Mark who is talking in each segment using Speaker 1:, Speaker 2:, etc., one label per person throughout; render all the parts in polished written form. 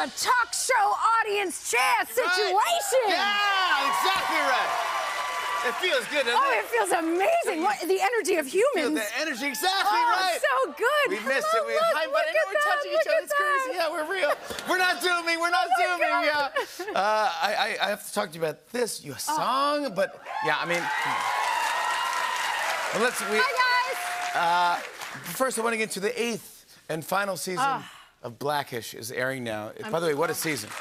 Speaker 1: a talk show audience chair situation.
Speaker 2: Right. Yeah, exactly right. It feels good, doesn't it?
Speaker 1: It feels amazing. The energy of humans.
Speaker 2: The energy, exactly right.
Speaker 1: So good.
Speaker 2: We missed it. We're touching each other. It's crazy. Yeah, we're real. We're not zooming. We're not zooming. Yeah. I have to talk to you about this. Your song, but yeah, I mean. Well,
Speaker 1: Hi guys.
Speaker 2: First, I want to get to the 8th and final season of Blackish is airing now. By the way, what a season.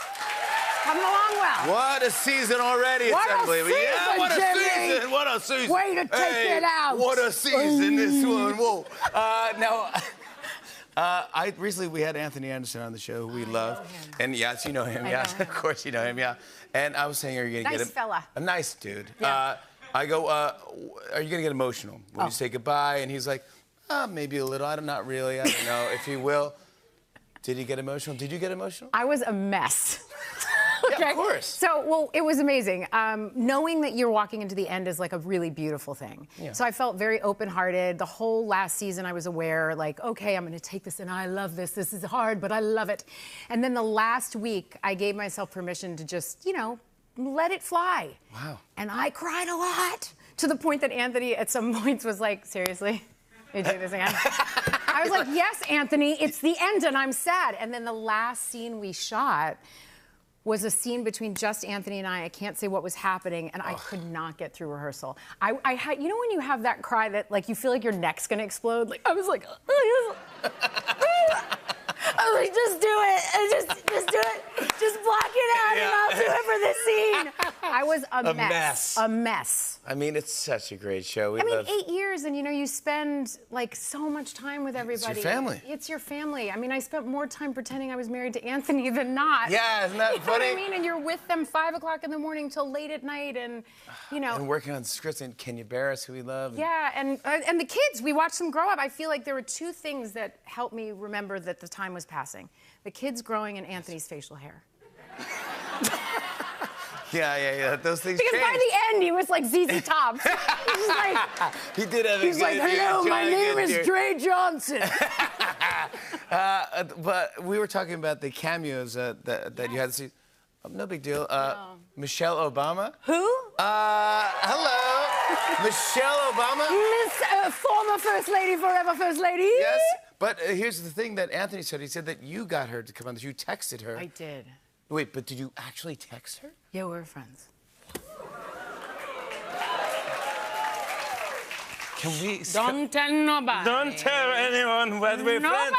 Speaker 1: Coming along well.
Speaker 2: What a season already.
Speaker 1: What
Speaker 2: it's unbelievable.
Speaker 1: Yeah,
Speaker 2: what a
Speaker 1: Jimmy.
Speaker 2: season. What a season.
Speaker 1: Way to take it out.
Speaker 2: What a season this one. Whoa. Recently we had Anthony Anderson on the show, who we love. And yes, you know him. Yes, of course you know him. Yeah. And I was saying, are you going to get
Speaker 1: nice fella.
Speaker 2: A nice dude.
Speaker 1: Yeah.
Speaker 2: I go, are you going to get emotional when you say goodbye? And he's like, maybe a little. Not really. I don't know if he will. Did he get emotional? Did you get emotional?
Speaker 1: I was a mess.
Speaker 2: Okay. Yeah, of course.
Speaker 1: So, well, it was amazing. Knowing that you're walking into the end is like a really beautiful thing. Yeah. So I felt very open-hearted. The whole last season I was aware, like, okay, I'm going to take this and I love this. This is hard, but I love it. And then the last week, I gave myself permission to just, you know, let it fly.
Speaker 2: Wow.
Speaker 1: And I cried a lot, to the point that Anthony at some points was like, seriously? You do this again? I was like, yes, Anthony, it's the end and I'm sad. And then the last scene we shot was a scene between just Anthony and I can't say what was happening, and I could not get through rehearsal. I had, you know when you have that cry that, like, you feel like your neck's gonna explode? Like, I was like, I was like, just do it. Just do it. Just block it out and I'll do it for this scene. I was a mess. A mess.
Speaker 2: I mean, it's such a great show.
Speaker 1: I mean, 8 years and, you know, you spend, like, so much time with everybody.
Speaker 2: It's your family.
Speaker 1: It's your family. I mean, I spent more time pretending I was married to Anthony than not.
Speaker 2: Yeah, isn't that funny?
Speaker 1: You know what I mean? And you're with them 5 o'clock in the morning till late at night and, you know.
Speaker 2: And working on scripts and Kenya Barris, who we love.
Speaker 1: Yeah, and the kids, we watched them grow up. I feel like there were two things that helped me remember that the time was passing. The kids growing and Anthony's facial hair.
Speaker 2: Yeah. Those things
Speaker 1: Because
Speaker 2: changed.
Speaker 1: by the end, he was like ZZ Top. He was like,
Speaker 2: he did have a
Speaker 1: he's like, hello, my name is Dre Johnson.
Speaker 2: But we were talking about the cameos that you had to see. No big deal. Michelle Obama.
Speaker 1: Who?
Speaker 2: Hello. Michelle Obama.
Speaker 1: Miss former First Lady, forever First Lady.
Speaker 2: Yes. But here's the thing that Anthony said. He said that you got her to come on. That you texted her.
Speaker 1: I did.
Speaker 2: Wait, but did you actually text her?
Speaker 1: Yeah, we were friends.
Speaker 2: Can we...
Speaker 1: Don't tell nobody.
Speaker 2: Don't tell anyone whether we're friends.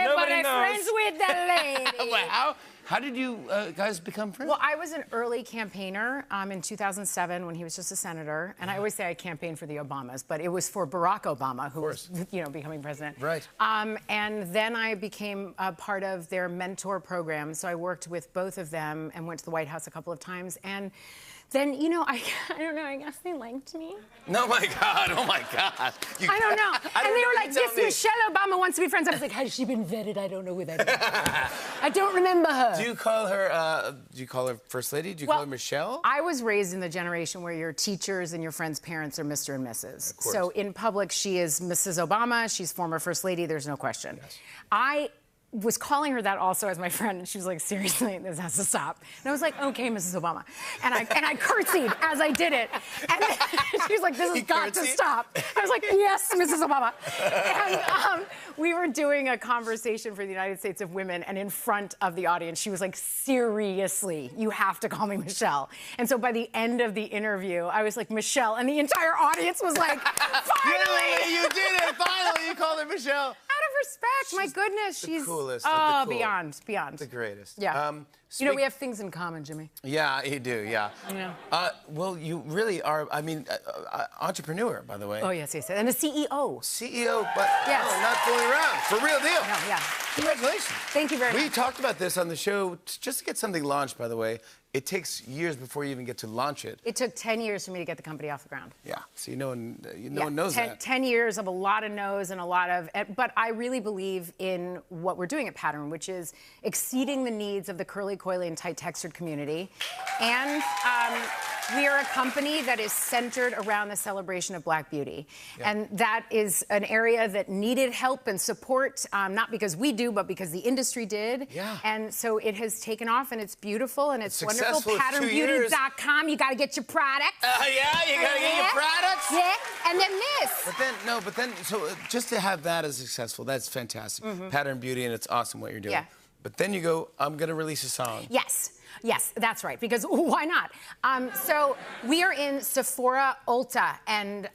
Speaker 1: Nobody but I'm friends with the lady.
Speaker 2: But how did you guys become friends?
Speaker 1: Well, I was an early campaigner in 2007 when he was just a senator. And I always say I campaigned for the Obamas, but it was for Barack Obama, who was, you know, becoming president.
Speaker 2: Right.
Speaker 1: And then I became a part of their mentor program. So I worked with both of them and went to the White House a couple of times. And then, you know, I don't know, I guess they liked me.
Speaker 2: No, my God, oh my God.
Speaker 1: I don't know. And they were like, yes, Michelle Obama wants to be friends. I was like, has she been vetted? I don't know who that is. I don't remember her.
Speaker 2: Do you call her First Lady? Do you call her Michelle?
Speaker 1: I was raised in the generation where your teachers and your friends' parents are Mr. and Mrs.
Speaker 2: Of course.
Speaker 1: So in public, she is Mrs. Obama. She's former First Lady. There's no question. Yes. I was calling her that also as my friend, and she was like, seriously, this has to stop. And I was like, okay, Mrs. Obama. And I curtsied as I did it. And she was like, this has got to stop. I was like, yes, Mrs. Obama. And we were doing a conversation for the United States of Women, and in front of the audience, she was like, seriously, you have to call me Michelle. And so by the end of the interview, I was like, Michelle, and the entire audience was like, finally!
Speaker 2: You did it, finally, you called her Michelle.
Speaker 1: Respect, my goodness, she's
Speaker 2: coolest.
Speaker 1: Oh,
Speaker 2: cool.
Speaker 1: beyond.
Speaker 2: The greatest.
Speaker 1: Yeah. You know, we have things in common, Jimmy.
Speaker 2: Yeah, you do. Yeah.
Speaker 1: Yeah.
Speaker 2: Well, you really are. I mean, entrepreneur, by the way.
Speaker 1: Oh yes, and a CEO.
Speaker 2: CEO, but no, not fooling around. For real deal.
Speaker 1: No, yeah.
Speaker 2: Congratulations.
Speaker 1: Thank you very much.
Speaker 2: We talked about this on the show. Just to get something launched, by the way, it takes years before you even get to launch it.
Speaker 1: It took 10 years for me to get the company off the ground.
Speaker 2: Yeah, so no one knows that.
Speaker 1: 10 years of a lot of no's and a lot of... But I really believe in what we're doing at Pattern, which is exceeding the needs of the curly, coily, and tight-textured community. And We are a company that is centered around the celebration of Black beauty.
Speaker 2: Yeah.
Speaker 1: And that is an area that needed help and support, not because we do, but because the industry did.
Speaker 2: Yeah.
Speaker 1: And so it has taken off, and it's beautiful, and it's wonderful.
Speaker 2: Successful. It's 2 years.
Speaker 1: Patternbeauty.com. You got to get your products.
Speaker 2: Yeah, you gotta get your products.
Speaker 1: Yeah, and then this.
Speaker 2: But then, so just to have that as successful, that's fantastic. Pattern Beauty, and it's awesome what you're doing.
Speaker 1: Yeah.
Speaker 2: But then you go, I'm gonna release a song.
Speaker 1: Yes, that's right, because why not? So we are in Sephora, Ulta, and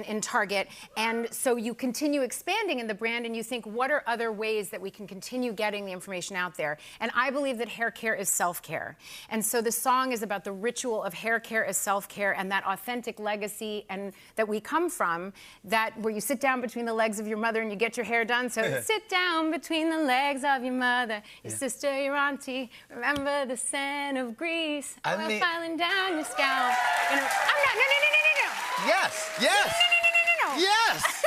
Speaker 1: in Target, and so you continue expanding in the brand, and you think, what are other ways that we can continue getting the information out there? And I believe that hair care is self-care. And so the song is about the ritual of hair care as self-care and that authentic legacy and that we come from, that where you sit down between the legs of your mother and you get your hair done. So sit down between the legs of your mother, your sister, your auntie, remember the scent of grease, oil filing down your scalp. You know, no.
Speaker 2: Yes.
Speaker 1: No.
Speaker 2: Yes.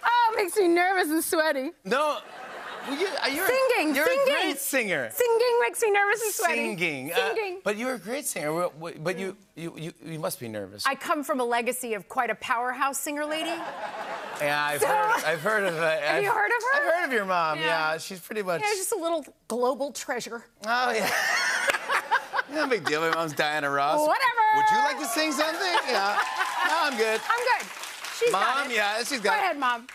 Speaker 1: Oh, it makes me nervous and sweaty.
Speaker 2: No. Well, you're
Speaker 1: Singing.
Speaker 2: a great singer.
Speaker 1: Singing makes me nervous and sweaty.
Speaker 2: Singing. But you're a great singer. But you must be nervous.
Speaker 1: I come from a legacy of quite a powerhouse singer lady.
Speaker 2: Yeah, I've heard of her.
Speaker 1: Have you heard of her?
Speaker 2: I've heard of your mom. Yeah, she's pretty much.
Speaker 1: Yeah, just a little global treasure.
Speaker 2: Oh yeah. No big deal. My mom's Diana Ross.
Speaker 1: Whatever.
Speaker 2: Would you like to sing something? Yeah. No, I'm good.
Speaker 1: I'm good. She's got it.
Speaker 2: Yeah, she's got it.
Speaker 1: Go ahead, Mom.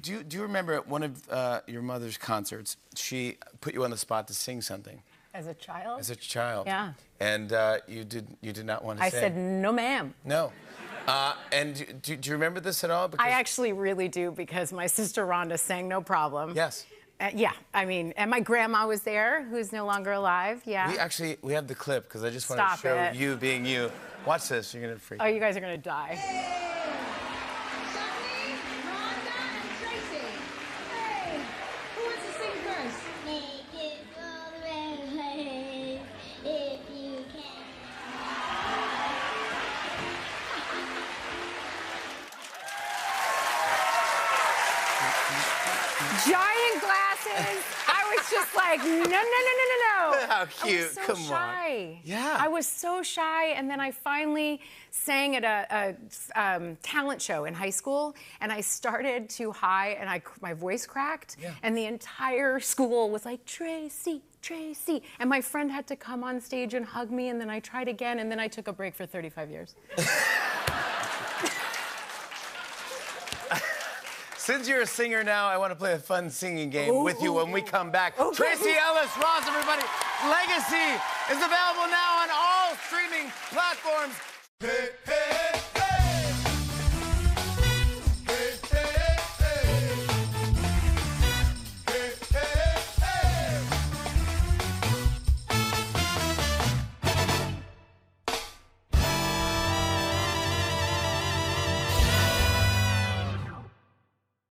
Speaker 2: Do you remember at one of your mother's concerts, she put you on the spot to sing something?
Speaker 1: As a child?
Speaker 2: As a child.
Speaker 1: Yeah.
Speaker 2: And you did not want to
Speaker 1: I
Speaker 2: sing.
Speaker 1: said, no, ma'am.
Speaker 2: No. And do you remember this at all? Because
Speaker 1: I actually really do, because my sister Rhonda sang No Problem.
Speaker 2: Yes.
Speaker 1: Yeah, I mean, and my grandma was there, who's no longer alive. Yeah.
Speaker 2: We have the clip, because I just want
Speaker 1: Stop
Speaker 2: to show
Speaker 1: it.
Speaker 2: you being you. Watch this. You're gonna freak.
Speaker 1: Oh, you guys are gonna die.
Speaker 3: Sunny, Rhonda, and Tracy. Hey, who wants to sing first?
Speaker 4: Make it all the red place if you can.
Speaker 1: Giant glasses. I was just like, no.
Speaker 2: How cute.
Speaker 1: I was so
Speaker 2: Come
Speaker 1: shy.
Speaker 2: on. Yeah.
Speaker 1: I was so shy, and then I finally sang at a talent show in high school, and I started too high, and my voice cracked, and the entire school was like, Tracy. And my friend had to come on stage and hug me, and then I tried again, and then I took a break for 35 years.
Speaker 2: Since you're a singer now, I want to play a fun singing game with you when we come back. Tracy Ellis Ross, everybody. Legacy is available now on all streaming platforms. Hey, hey.